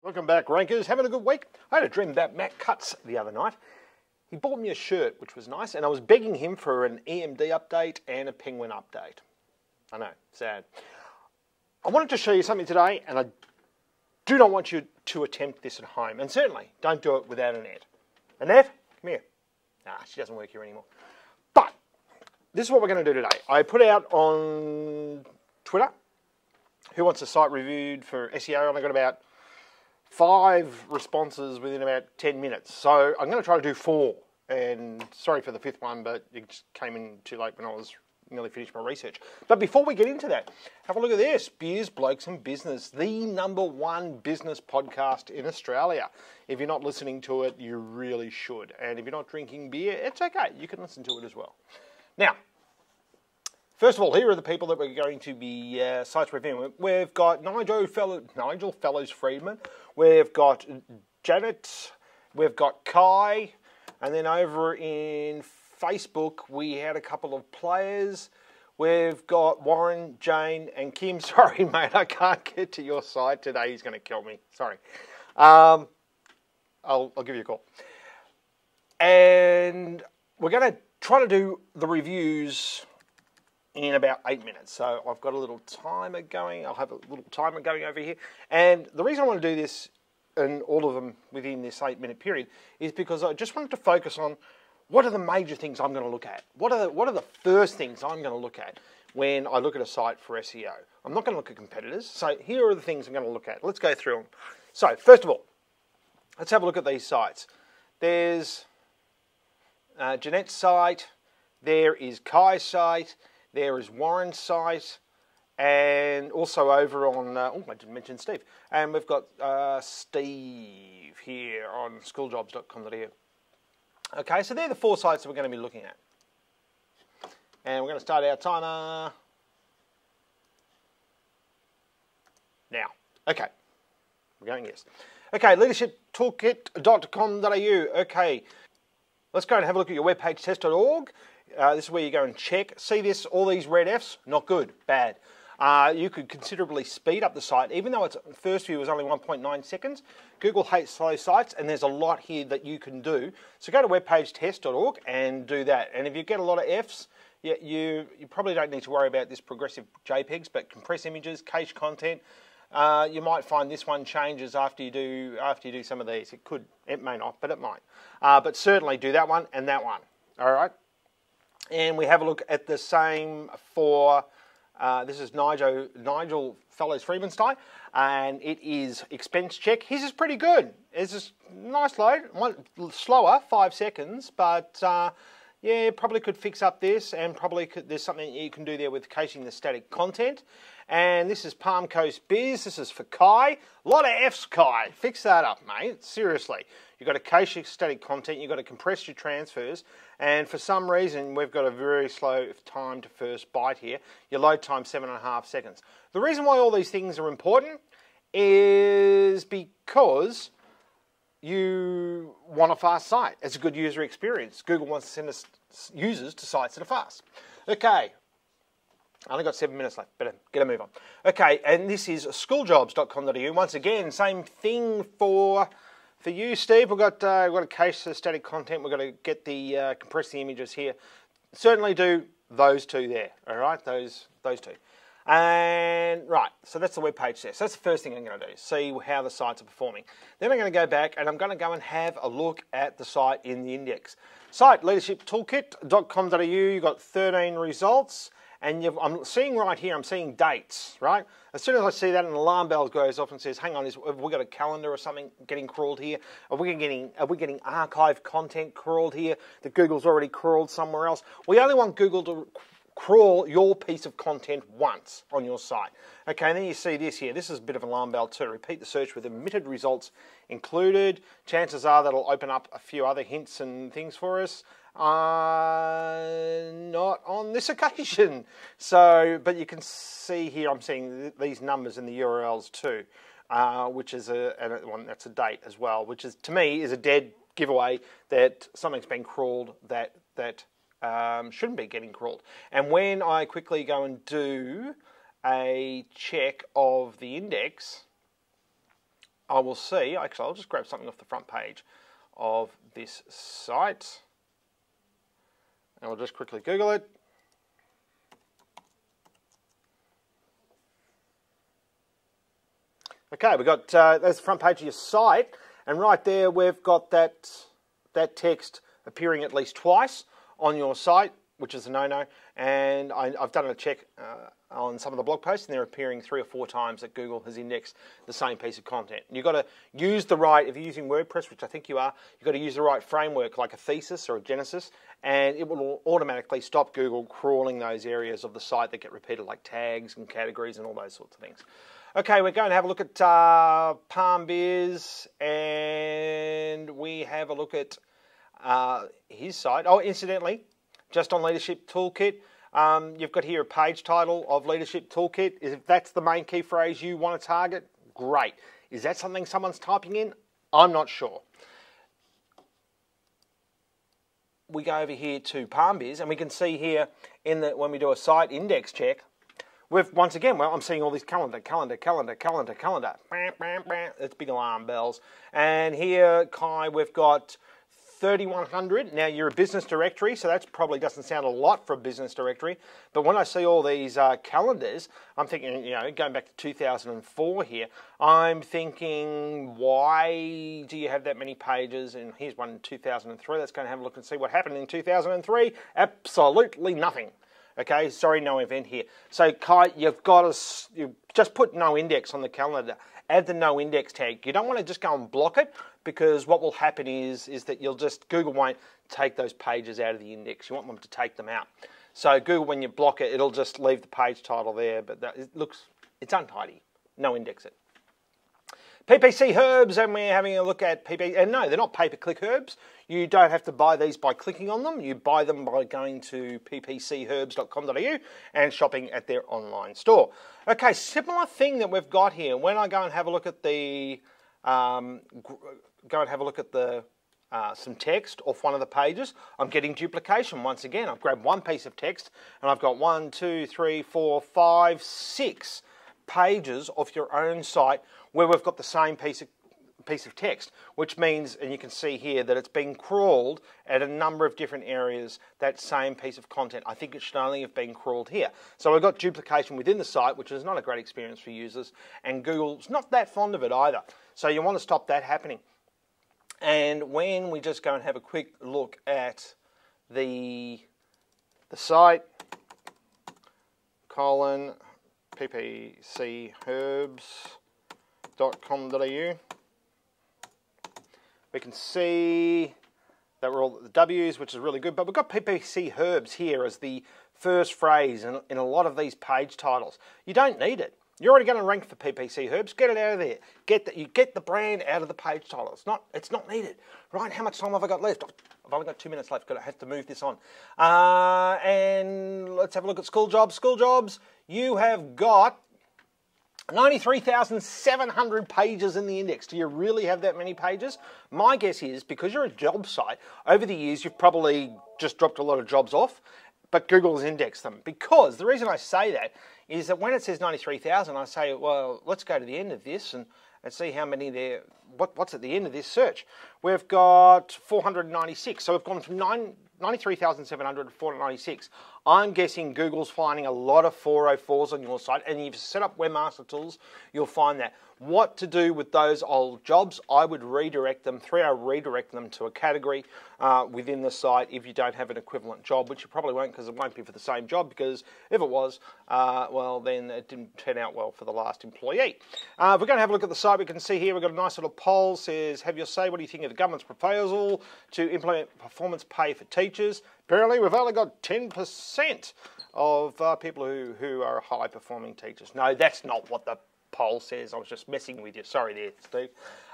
Welcome back, Rankers. Having a good week? I had a dream about Matt Cutts the other night. He bought me a shirt, which was nice, and I was begging him for an EMD update and a Penguin update. I know, sad. I wanted to show you something today, and I do not want you to attempt this at home. And certainly, don't do it without Annette. Annette, come here. Nah, she doesn't work here anymore. But, this is what we're going to do today. I put out on Twitter, who wants a site reviewed for SEO, and I got about 5 responses within about 10 minutes. So I'm going to try to do 4. And sorry for the 5th one, but it just came in too late when I was nearly finished my research. But before we get into that, have a look at this. Beers, Blokes and Business, the #1 business podcast in Australia. If you're not listening to it, you really should. And if you're not drinking beer, it's okay. You can listen to it as well. Now, first of all, here are the people that we're going to be sites reviewing. We've got Nigel Fellows-Friedman. We've got Janet. We've got Kai. And then over in Facebook, we had a couple of players. We've got Warren, Jane, and Kim. Sorry, mate, I can't get to your site today. He's going to kill me. Sorry. I'll give you a call. And we're going to try to do the reviews in about 8 minutes. So I've got a little timer going. I'll have a little timer going over here. And the reason I want to do this, and all of them within this 8-minute period, is because I just wanted to focus on what are the major things I'm going to look at. What are the first things I'm going to look at when I look at a site for SEO? I'm not going to look at competitors. So here are the things I'm going to look at. Let's go through them. So first of all, let's have a look at these sites. There's Jeanette's site. There is Kai's site. There is Warren's site, and also over on, I didn't mention Steve, and we've got Steve here on schooljobs.com.au. Okay, so they're the 4 sites that we're going to be looking at. And we're going to start our timer now. Okay, we're going yes. Okay, leadershiptoolkit.com.au. Okay, let's go and have a look at your webpage, test.org. This is where you go and check. See this, all these red Fs? Not good, bad. You could considerably speed up the site, even though its first view was only 1.9 seconds. Google hates slow sites, and there's a lot here that you can do. So go to webpagetest.org and do that. And if you get a lot of Fs, you probably don't need to worry about this progressive JPEGs, but compress images, cache content. You might find this one changes after you do some of these. It may not, but it might. But certainly do that one and that one. All right. And we have a look at the same for, this is Nigel Fellows-Friedman's site, and it is expense check. His is pretty good. It's just nice load, slower, 5 seconds, but yeah, probably could fix up this, and there's something you can do there with caching the static content. And this is Palm Coast Biz. This is for Kai. A lot of Fs, Kai. Fix that up, mate. Seriously. You've got to cache your static content. You've got to compress your transfers. And for some reason, we've got a very slow time to first byte here. Your load time, 7.5 seconds. The reason why all these things are important is because you want a fast site. It's a good user experience. Google wants to send us users to sites that are fast. Okay. I only got 7 minutes left. Better get a move on. Okay, and this is schooljobs.com.au. Once again, same thing for you, Steve. We've got to cache the static content. We've got to get the compress the images here. Certainly do those 2 there. All right, those 2. And right, so that's the web page there. So that's the first thing I'm going to do. See how the sites are performing. Then I'm going to go back and I'm going to go and have a look at the site in the index. Site leadershiptoolkit.com.au. You've got 13 results. And I'm seeing right here, I'm seeing dates, right? As soon as I see that, an alarm bell goes off and says, hang on, have we got a calendar or something getting crawled here? Are we getting archived content crawled here that Google's already crawled somewhere else? We only want Google to crawl your piece of content once on your site. Okay, and then you see this here. This is a bit of an alarm bell too. Repeat the search with omitted results included. Chances are that'll open up a few other hints and things for us. Not on this occasion. So, but you can see here, I'm seeing these numbers in the URLs too, which is that's a date as well, which is, to me, is a dead giveaway that something's been crawled that shouldn't be getting crawled. And when I quickly go and do a check of the index, I will see, actually I'll just grab something off the front page of this site, and we'll just quickly Google it. Okay, we've got, there's the front page of your site, and right there we've got that text appearing at least twice on your site, which is a no-no, and I've done a check on some of the blog posts, and they're appearing 3 or 4 times that Google has indexed the same piece of content. You've got to use the right, if you're using WordPress, which I think you are, you've got to use the right framework like a thesis or a genesis, and it will automatically stop Google crawling those areas of the site that get repeated, like tags and categories and all those sorts of things. Okay, we're going to have a look at PalmBiz, and we have a look at his site. Oh, incidentally, just on Leadership Toolkit, you've got here a page title of Leadership Toolkit. If that's the main key phrase you want to target, great. Is that something someone's typing in? I'm not sure. We go over here to PalmBiz, and we can see here when we do a site index check, once again, well, I'm seeing all these calendar. It's big alarm bells. And here, Kai, we've got 3,100. Now, you're a business directory, so that probably doesn't sound a lot for a business directory. But when I see all these calendars, I'm thinking, you know, going back to 2004 here, I'm thinking, why do you have that many pages? And here's one in 2003. Let's go and have a look and see what happened in 2003. Absolutely nothing. Okay, sorry, no event here. So, Kai, you just put no index on the calendar. Add the no index tag. You don't want to just go and block it, because what will happen is that Google won't take those pages out of the index. You want them to take them out. So Google, when you block it, it'll just leave the page title there, but it's untidy. No index it. PPC herbs, and we're having a look at and no, they're not pay-per-click herbs. You don't have to buy these by clicking on them. You buy them by going to ppcherbs.com.au and shopping at their online store. Okay, similar thing that we've got here. When I go and have a look at some text off one of the pages, I'm getting duplication once again. I've grabbed one piece of text, and I've got 1, 2, 3, 4, 5, 6 pages off your own site where we've got the same piece of text, which means, and you can see here, that it's been crawled at a number of different areas, that same piece of content. I think it should only have been crawled here. So we've got duplication within the site, which is not a great experience for users, and Google's not that fond of it either. So you want to stop that happening. And when we just go and have a quick look at the site, ppcherbs.com.au, we can see that we're all at the W's, which is really good, but we've got PPC herbs here as the first phrase in a lot of these page titles. You don't need it. You're already going to rank for PPC herbs. Get it out of there. You get the brand out of the page title. It's not needed, right? How much time have I got left? I've only got 2 minutes left. I have to move this on. And let's have a look at school jobs. School jobs. You have got 93,700 pages in the index. Do you really have that many pages? My guess is, because you're a job site, over the years you've probably just dropped a lot of jobs off, but Google has indexed them. Because the reason I say that is that when it says 93,000, I say, well, let's go to the end of this and see how many there, what's at the end of this search. We've got 496, so we've gone from 93,700 to 496. I'm guessing Google's finding a lot of 404s on your site, and if you've set up Webmaster Tools, you'll find that. What to do with those old jobs? I would redirect them, redirect them to a category within the site if you don't have an equivalent job, which you probably won't, because it won't be for the same job, because if it was, well, then it didn't turn out well for the last employee. If we're going to have a look at the site, we can see here we've got a nice little poll, says, have your say, what do you think of the government's proposal to implement performance pay for teachers? Apparently, we've only got 10% of people who are high-performing teachers. No, that's not what the poll says. I was just messing with you. Sorry there, Steve.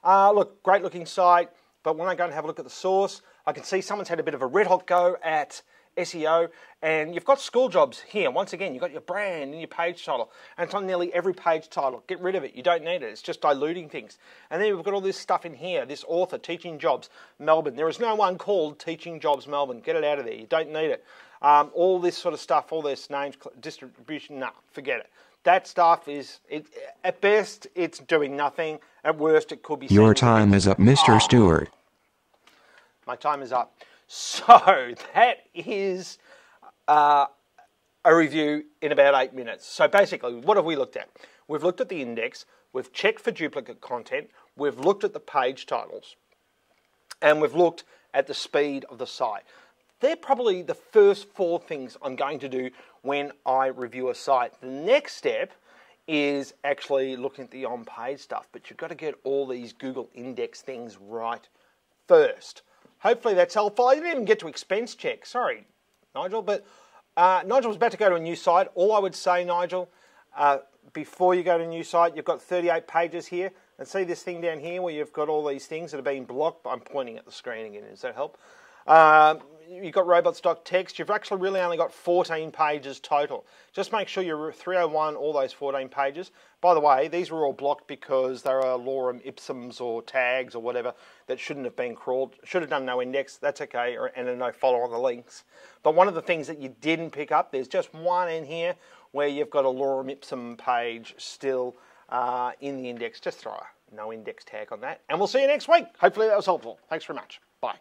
Look, great-looking site, but when I go and have a look at the source, I can see someone's had a bit of a red-hot go at SEO, and you've got school jobs here. Once again, you've got your brand and your page title, and it's on nearly every page title. Get rid of it. You don't need it. It's just diluting things. And then we've got all this stuff in here, this author, Teaching Jobs, Melbourne. There is no one called Teaching Jobs Melbourne. Get it out of there. You don't need it. All this sort of stuff, all this names, distribution, no, forget it. That stuff is, at best, it's doing nothing. At worst, it could be... Your time is up, Mr. Stewart. My time is up. So that is a review in about 8 minutes. So basically, what have we looked at? We've looked at the index, we've checked for duplicate content, we've looked at the page titles, and we've looked at the speed of the site. They're probably the first 4 things I'm going to do when I review a site. The next step is actually looking at the on-page stuff, but you've got to get all these Google index things right first. Hopefully that's helpful. I didn't even get to expense check. Sorry, Nigel, but Nigel was about to go to a new site. All I would say, Nigel, before you go to a new site, you've got 38 pages here. And see this thing down here where you've got all these things that have been blocked? I'm pointing at the screen again. Does that help? You've got robots.txt. You've actually really only got 14 pages total. Just make sure you're 301 all those 14 pages. By the way, these were all blocked because there are lorem ipsums or tags or whatever that shouldn't have been crawled. Should have done no index. That's okay. And a no follow on the links. But one of the things that you didn't pick up, there's just one in here where you've got a lorem ipsum page still in the index. Just throw a no index tag on that. And we'll see you next week. Hopefully that was helpful. Thanks very much. Bye.